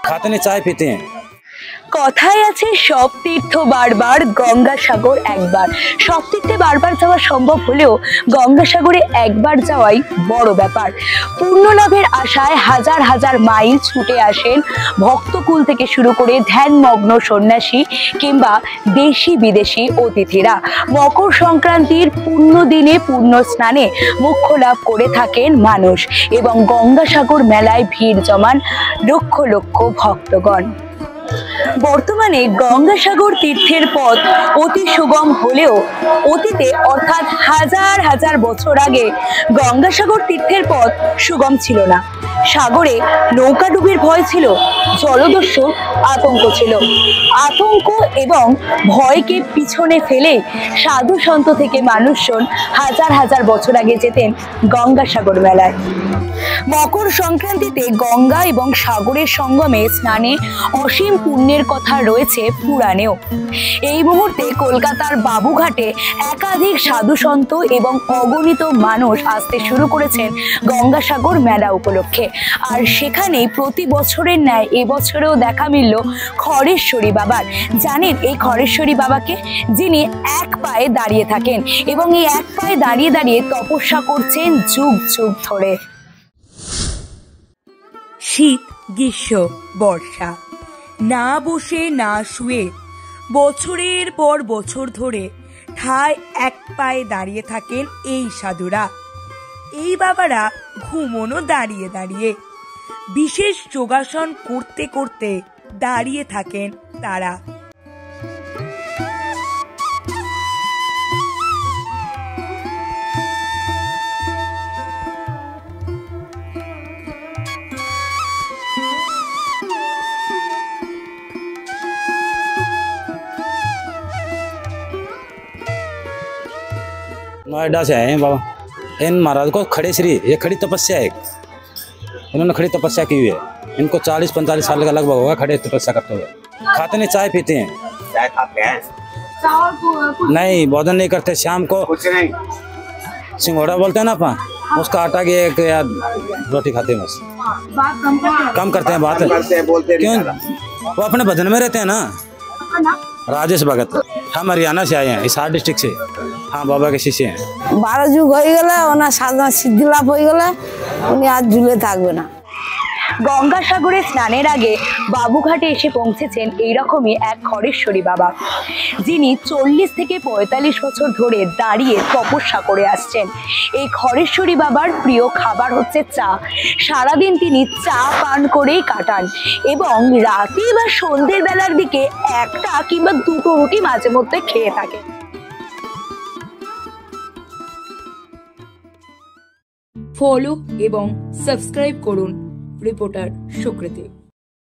खाते नहीं चाय पीते हैं। কথায় আছে সব তীর্থ বারবার গঙ্গাসাগর একবার। সব তীর্থে বারবার যাওয়া সম্ভব হলেও গঙ্গাসাগরে একবার যাওয়াই বড় ব্যাপার। পূর্ণ লাভের আশায় হাজার হাজার মাইল ছুটে আসেন ভক্তকুল থেকে শুরু করে ধ্যানমগ্ন সন্ন্যাসী কিংবা দেশি বিদেশি অতিথিরা। মকর সংক্রান্তির পূর্ণ দিনে পূর্ণ স্নানে মোক্ষ লাভ করে থাকেন মানুষ এবং গঙ্গাসাগর মেলায় ভিড় জমান লক্ষ লক্ষ ভক্তগণ। বর্তমানে গঙ্গাসাগর তীর্থের পথ অতি সুগম হলেও অতীতে অর্থাৎ হাজার হাজার বছর আগে গঙ্গাসাগর তীর্থের পথ সুগম ছিল না। সাগরে নৌকাডুবির ভয় ছিল, জলদস্যুর আতঙ্ক ছিল। আতঙ্ক এবং ভয়কে পিছনে ফেলে সাধু সন্ত থেকে মানুষজন হাজার হাজার বছর আগে যেতেন গঙ্গাসাগর মেলায়। মকর সংক্রান্তিতে গঙ্গা এবং সাগরের সঙ্গমে স্নানে অসীম পুণ্যের কথা রয়েছে পুরাণেও। এই মুহূর্তে কলকাতার বাবুঘাটে একাধিক সাধু সন্ত এবং অগণিত মানুষ আসতে শুরু করেছেন গঙ্গাসাগর মেলা উপলক্ষে। আর সেখানেই প্রতি বছরের ন্যায় এবছরেও দেখা মিলল খড়েশ্বরী বাবার। জানেন এই খড়েশ্বরী বাবাকে, যিনি এক পায়ে দাঁড়িয়ে থাকেন এবং এই এক পায়ে দাঁড়িয়ে দাঁড়িয়ে তপস্যা করছেন যুগ যুগ ধরে। শীত, গ্রীষ্ম, বর্ষা, না বসে না শুয়ে বছরের পর বছর ধরে ঠায় এক পায়ে দাঁড়িয়ে থাকেন এই সাধুরা। এই বাবারা ঘুমোনো দাঁড়িয়ে দাঁড়িয়ে, বিশেষ যোগাসন করতে করতে দাঁড়িয়ে থাকেন তারা। नोएडा से आए हैं बाबा। इन महाराज को खड़े श्री, ये खड़ी तपस्या है, इन्होंने खड़ी तपस्या की हुई है। इनको 40-45 साल का लगभग होगा खड़े तपस्या करते हुए। खाते नहीं, चाय पीते हैं। चाय खाते हैं? नहीं, भोजन नहीं करते। शाम को कुछ नहीं, सिंघोड़ा बोलते हैं ना अपन, उसका आटा की एक या रोटी खाते हैं बस। कम करते हैं बात, क्यों? वो अपने भजन में रहते हैं ना। राजेश भगत, हम हरियाणा से आए हैं, हिसार डिस्ट्रिक्ट से। हाँ, बाबा के शिष्य हैं। 12 যুগ হয়ে গেলে ওনার সাধনা সিদ্ধি লাভ হয়ে গেলে উনি আর ঝুলে থাকবে না। গঙ্গাসাগরে স্নানের আগে বাবুঘাটে এসে পৌঁছেছেন এইরকমই এক খড়েশ্বরী বাবা, যিনি 40 থেকে 45 বছর ধরে দাঁড়িয়ে তপস্যা করে আসছেন। এই খড়েশ্বরী বাবার প্রিয় খাবার হচ্ছে চা। সারাদিন তিনি চা পান করেই কাটান এবং রাতে বা সন্ধ্যের বেলার দিকে একটা কিংবা দুটো রুটি মাঝে মধ্যে খেয়ে থাকেন। ফলো এবং সাবস্ক্রাইব করুন রিপোর্টার সুকৃতি।